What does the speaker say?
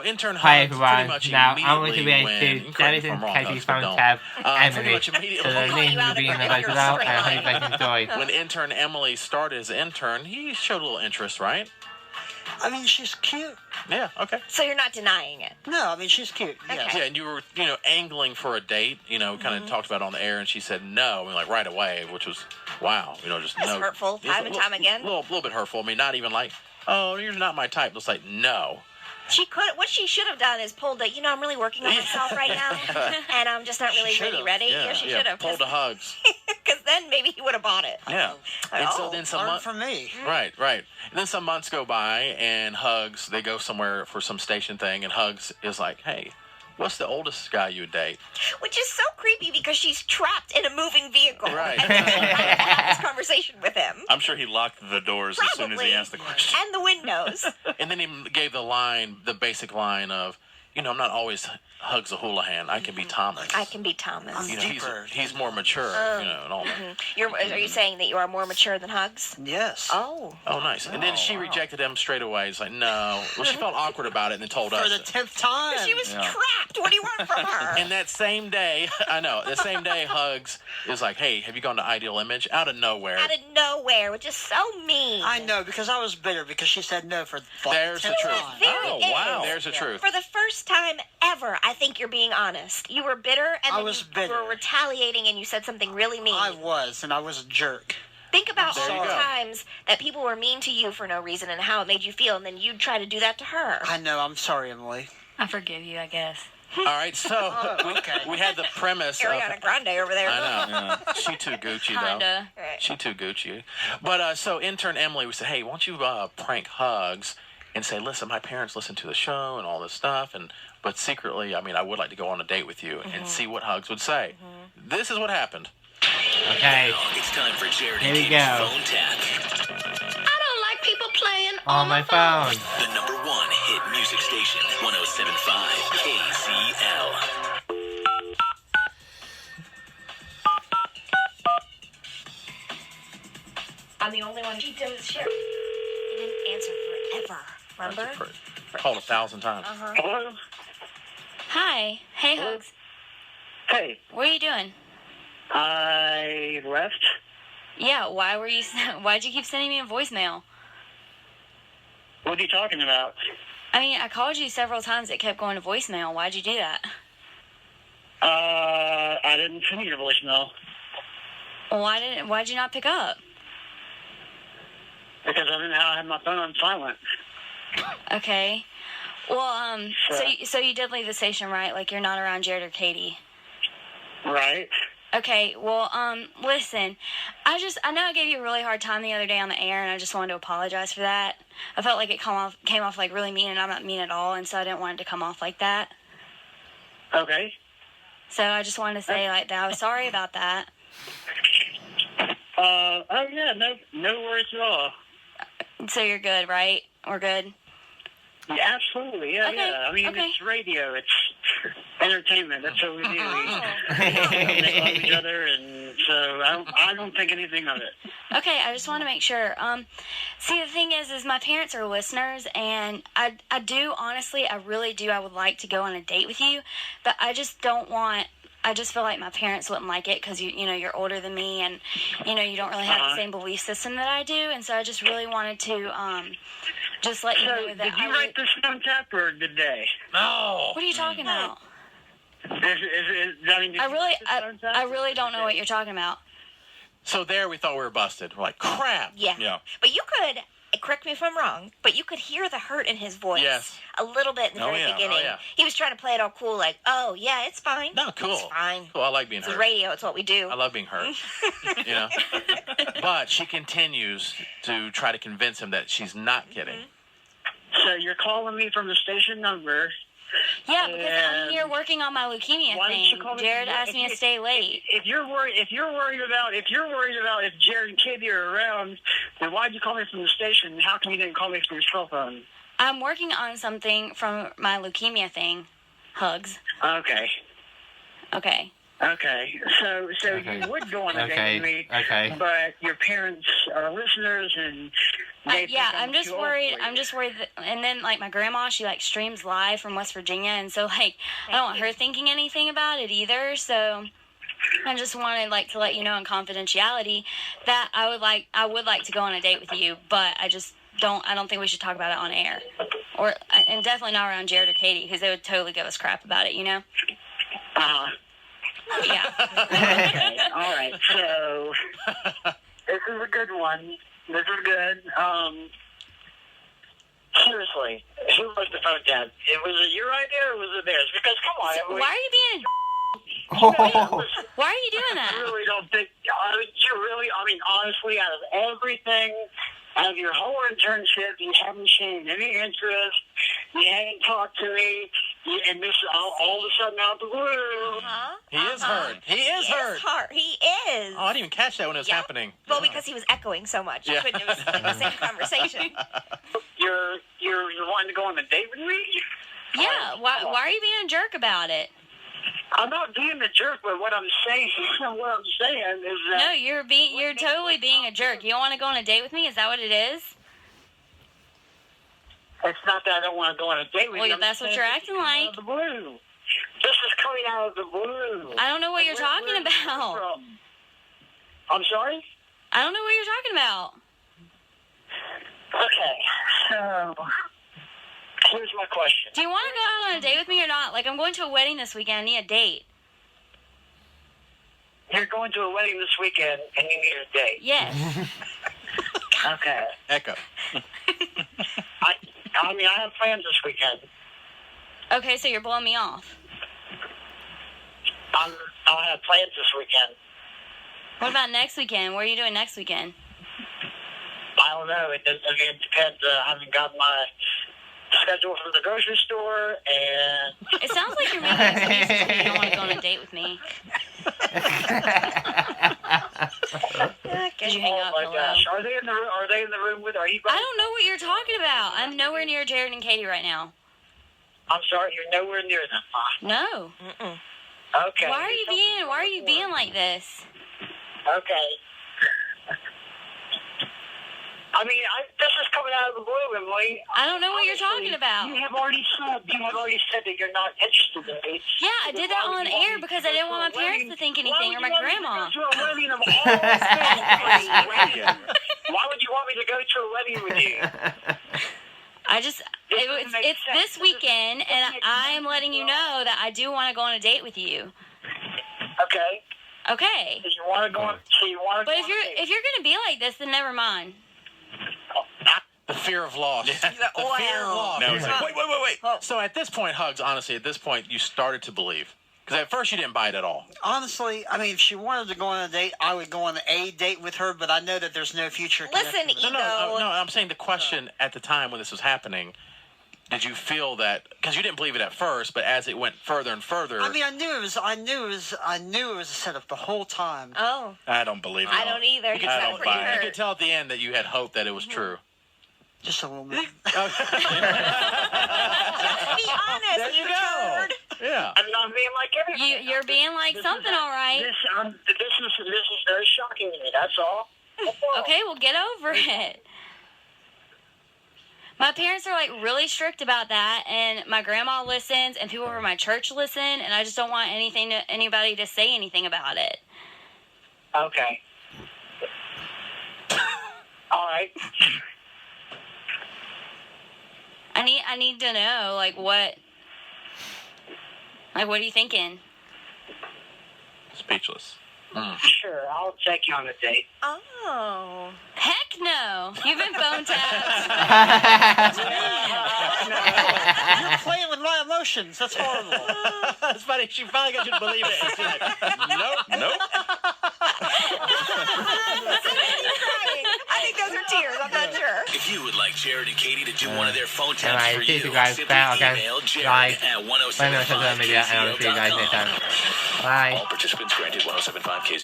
intern Hi Hugs pretty everyone, much now I'm going to immediately react to David and Katie's phone don't. tab Pretty Emily, much immediately. so the We'll call name you will out be if in the you're vote below, and I hope you straight guys enjoy. When intern Emily started as intern, he showed a little interest, right? I mean, she's cute. Yeah, okay. So you're not denying it? No, I mean, she's cute. Yes. Okay. Yeah, and you were, angling for a date, kind of talked about it on the air, and she said no, like right away, which was, wow, just That's no. hurtful, time and time again. A little bit hurtful. I mean, not even like, oh, you're not my type. Just like, no. What she should have done is pulled the, I'm really working on myself right now, and I'm just not really ready. Yeah, she should have. Pulled the Hugs. Because then maybe he would have bought it. Yeah. And so then some learn from me. Right. And then some months go by, and Hugs, they go somewhere for some station thing, and Hugs is like, hey, what's the oldest guy you would date? Which is so creepy because she's trapped in a moving vehicle. Right. And she's trying to have this conversation with him. I'm sure he locked the doors as soon as he asked the question. And the windows. And then he gave the basic line of, I'm not always Hugs a Houlihan. I can be Thomas. I can be Thomas. He's more mature, and all that. Are you saying that you are more mature than Hugs? Yes. Oh. Oh, nice. And then she rejected him straight away. It's like, no. Well, she felt awkward about it and then told us. For the 10th time. She was trapped. What do you want from her? And that same day, Hugs is like, hey, have you gone to Ideal Image? Out of nowhere. Out of nowhere, which is so mean. I know, because I was bitter because she said no for There's the truth. Wow. There's the truth. For the first time ever, I think you're being honest. You were bitter, and then you were retaliating, and you said something really mean. I was, and I was a jerk. Think about all the times that people were mean to you for no reason and how it made you feel, and then you'd try to do that to her. I know. I'm sorry, Emily. I forgive you, I guess. All right, so we had the premise. Ariana Grande over there. I know. Yeah. She too Gucci, though. She too Gucci. But so intern Emily, we said, hey, why don't you prank Hugs and say, listen, my parents listen to the show and all this stuff, but secretly, I would like to go on a date with you and see what Hugs would say. This is what happened. Okay. It's time for Jared Here and we Katie's go. phone tap. I don't like people playing On my phone. The number one hit music station, 107.5 KCL. I'm the only one. She didn't answer forever. Remember? Called 1,000 times. Hello? Hi. Hey, Hugs. Hey, What are you doing? I left. Yeah, why'd you keep sending me a voicemail? What are you talking about? I called you several times. It kept going to voicemail. Why'd you do that? I didn't send you your voicemail. Well, why'd you not pick up? Because I didn't know how I had my phone on silent. Okay. Well, Sure. so you did leave the station, right? Like, you're not around Jared or Katie. Right? Okay, well, listen, I know I gave you a really hard time the other day on the air, and I just wanted to apologize for that. I felt like it came off like really mean, and I'm not mean at all, and so I didn't want it to come off like that. Okay. So I just wanted to say like that I was sorry about that. Oh yeah, no worries at all. So you're good, right? We're good? Yeah, absolutely, yeah, Okay, yeah. It's radio, it's entertainment, that's what we do. Oh. We make love each other, and so I don't think anything of it. Okay, I just want to make sure. See, the thing is my parents are listeners, and I do, honestly, I really do. I would like to go on a date with you, but I just don't want. I just feel like my parents wouldn't like it because you're older than me, and you don't really have the same belief system that I do, and so I just really wanted to just let you know that. Did you write this phone tap or did they? No. What are you talking about? I really don't know what you're talking about. So there we thought we were busted. We're like, crap. Yeah. But you could, correct me if I'm wrong, but you could hear the hurt in his voice. Yes. A little bit in the very beginning. Yeah. He was trying to play it all cool, like, oh, yeah, it's fine. No, cool. It's fine. Cool, I like being It's hurt. radio, it's what we do. I love being hurt. But she continues to try to convince him that she's not kidding. So you're calling me from the station number. Yeah, because I'm here working on my leukemia thing. Jared asked me to stay late. If you're worried about if Jared and Katie are around, then why'd you call me from the station? How come you didn't call me from your cell phone? I'm working on something from my leukemia thing. Hugs. Okay. Okay. Okay. So you would go on a date with me. Okay. But your parents are listeners, and Yeah, I'm just worried. I'm just worried that, and then like my grandma, she like streams live from West Virginia, and so like I don't want her thinking anything about it either. So I just wanted like to let you know in confidentiality that I would like to go on a date with you, but I don't think we should talk about it on air, and definitely not around Jared or Katie because they would totally give us crap about it, you know. Yeah. Okay. All right. So this is a good one. This is good. Seriously, who was the phone tap? Was it your idea or was it theirs? Because come on. So, why are you being? Oh. Why are you doing I that? really don't think. You really. I mean, honestly, out of everything. Out of your whole internship, you haven't shown any interest. You haven't talked to me, and this all of a sudden out the blue. He is hurt. He is hurt. He is. Oh, I didn't even catch that when it was Yep. happening. Well, because he was echoing so much. Yeah. You couldn't have been in the same conversation. You're wanting to go on a date with me? Yeah. Why are you being a jerk about it? I'm not being a jerk, but what I'm saying is that No, you're totally being a jerk. You don't want to go on a date with me? Is that what it is? it's not that I don't want to go on a date with you. Well, I'm that's what saying you're this acting is like. Out of the blue. This is coming out of the blue. I don't know what you're talking Where's this about. from? I'm sorry? I don't know what you're talking about. Okay, so here's my question. Do you want to go out on a date with me or not? Like, I'm going to a wedding this weekend. I need a date. You're going to a wedding this weekend and you need a date. Yes. Okay. Echo. I mean, I have plans this weekend. Okay, so you're blowing me off. I have plans this weekend. What about next weekend? What are you doing next weekend? I don't know. It depends. I haven't got my schedule from the grocery store, and It sounds like you're making excuses when you don't want to go on a date with me. Did you hang up? oh my Hello? gosh, are they in the room? Are they in the room with? Are you? I don't know what you're talking about. I'm nowhere near Jared and Katie right now. I'm sorry, you're nowhere near them. No. Okay. Why are you being like this? Okay. I mean, this is coming out of the blue, Emily. I don't know what you're Honestly, talking about. You have already said that you're not interested in me. Yeah, I did that on air because I didn't want my parents to think anything or my grandma. Why would you want me to go to a wedding of all things? Why would you want me to go to a wedding with you? It's this weekend, and I am letting you know that I do want to go on a date with you. Okay. Okay. So you want to go on? But if you're gonna be like this, then never mind. The fear of loss. The fear of loss. No, it's like, wait. So at this point, Hugs, honestly, at this point, you started to believe. Because at first you didn't buy it at all. Honestly, I mean, if she wanted to go on a date, I would go on a date with her, but I know that there's no future Listen, connection. No, I'm saying the question at the time when this was happening, did you feel that, because you didn't believe it at first, but as it went further and further. I mean, I knew it was a setup the whole time. Oh, I don't believe it. I don't either. You could, I tell, don't buy it. you could tell at the end that you had hope that it was true. Just a little bit. Be honest, There you you go. turd. Yeah. I'm not being like everybody. You're being like something, all right. This is very shocking to me. That's all. Okay, well, get over it. My parents are like really strict about that, and my grandma listens, and people from my church listen, and I just don't want anybody to say anything about it. Okay. All right. I need to know what are you thinking? Speechless. Sure, I'll take you on a date. Oh. Heck no! You've been phone tapped. You're playing with my emotions. That's horrible. That's funny. She finally got you to believe it. And she's like, nope. I think those are tears. I'm not sure. If you would like Jared and Katie to do one of their phone taps Alright, for see you, you guys simply back again. email Jared Like, at find me on social media, and I'll see you guys next 1075kzo.com. time. Bye. All participants granted 1075 KZ.